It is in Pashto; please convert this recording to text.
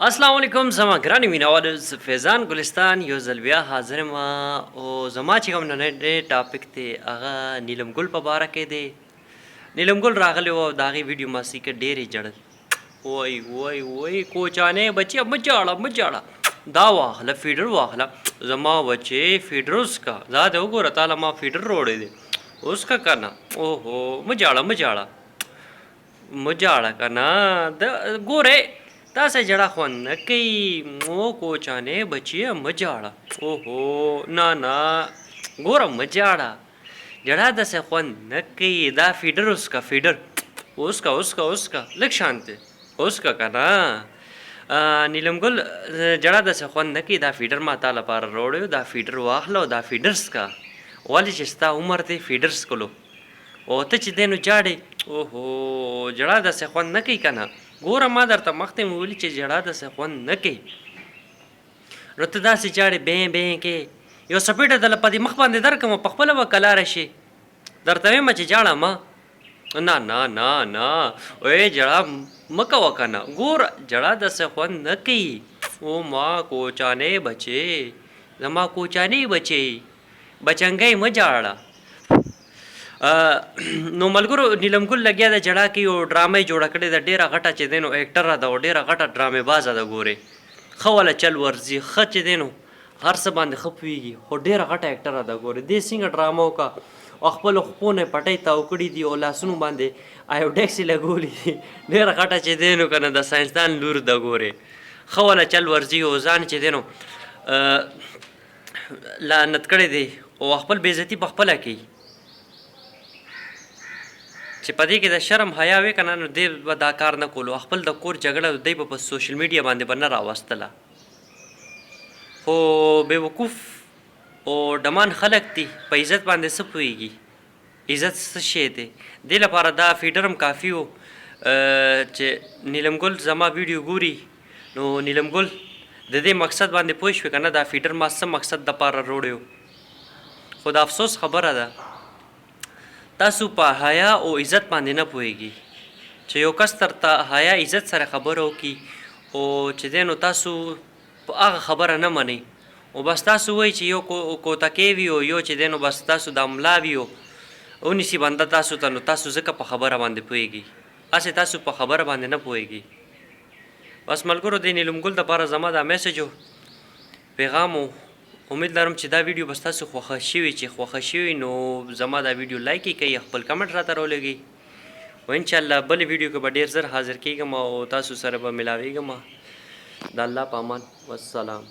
السلام علیکم زما ګرانې مینوالو زه فیضان ګلستان یو ځل بیا حاضر یم او زما چې کوم نننی ټاپک دی هغه نیلم ګل په باره کې دی. نیلم ګل راغلی و او د هغې ویډیو ما سیکه ډېرې جړل وای وای وای کوچانې بچیه مه جاړه مه جاړه دا واخله فیډر واخله زما بچې فیډر وسکه دا دې وګوره تاله ما فیډر روړی دی وسکه که نه اوهو مه جاړه مه جاړه مه جاړه که نه د ګورې تاسې جړه خوند نه کوي او کوچانې بچیه مه جاړه اوهو نه نه ګوره مه جاړه جړه داسې خوند نه کوي دا فیډر وسکه فیډر اوسکه اوسکه اوسکه لږ شانت دی اوسکه که نه نیلم ګل جړه داسې خوند نه کوي دا فیډر ما تا لپاره راوړی دا فیډر واخله او دا فیډر څکه ولې چې ستا عمر دی فیډر څکلو او ته چې دی نو جاړې اوهو جړه داسې خوند نه کوي که نه ګوره ما درته مخکې مې ویلي چې جړه داسې خوند نه کوي نو ته داسې جاړې بې بې کې یو سپېټه دله په دې مخ باندې درکړم په خپله به کلاره شي درته وایم چې جاړه ما نه نه نه نه وی جړه مه کوه که نه ګوره جړه داسې خوند نه کوي او ما کوچانې بچې زما کوچانې بچې بچنګۍ مه جاړه نو ملګرو نیلم ګل لګیا د جړه کې یو ډرامه یې جوړه کړې ده ډېره غټه چې دی نو اکټره ده او ډېره غټه ډرامې بازه ده ګورې ښه والا چل ورځي ښه چې دی نو هر څه باندې ښه پوهېږي خو ډېره غټه اکټره ده ګورې دې څنګه ډرامه وکړه او خپلو خپو نه یې پټۍ تاو کړي دي او لاسونو باندې ایوډکس یې لګولي دي ډېره غټه چې دی نو که نه د ساینسدان لور ده ګورې ښه والا چل ورځي او ځان چې دی نو لعنت کړی دی او خپل بېعزتي په خپله کوي چې په دې کې د شرم حیا وې که نه نو دی به دا کار نه کولو خپل د کور جګړه دی به په سوشل میډیا باندې به نه راوستله خو بېوقوف او ډمان خلک دي په عزت باندې څه پوهېږي عزت څه شی دی دې لپاره دا فیډر هم کافي و چې نیلم ګل زما ویډیو ګوري نو نیلم ګل د دې مقصد باندې پوه شوې که نه دا فیډر ما څه مقصد دپاره روړی و خو د افسوس خبره ده تاسو په حیا او عزت باندې نه پوهېږي چې یو کس درته حیا عزت سره خبره وکړي او چې دی نو تاسو په هغه خبره نه منئ او بس تاسو وایي چې یو کوتکې وي او یو چې دی نو بس تاسو د ملا وي او ونیسي بنده تاسو ته نو تاسو ځکه په خبره باندې پوهېږي هسې تاسو په خبره باندې نه پوهېږي بس ملګرو د نیلم ګل دپاره زما دا میسج و پیغام و امید لرم چې دا ویډیو به ستاسو خوښه شوي چې خوښه شوي نو زما دا ویډیو لایک یې کوئ خپل کمنټ راته راولګئ او انشاءالله بلې ویډیو کې به ډېر زر حاضر کېږم او تاسو سره به ملاوېږم د الله په امان والسلام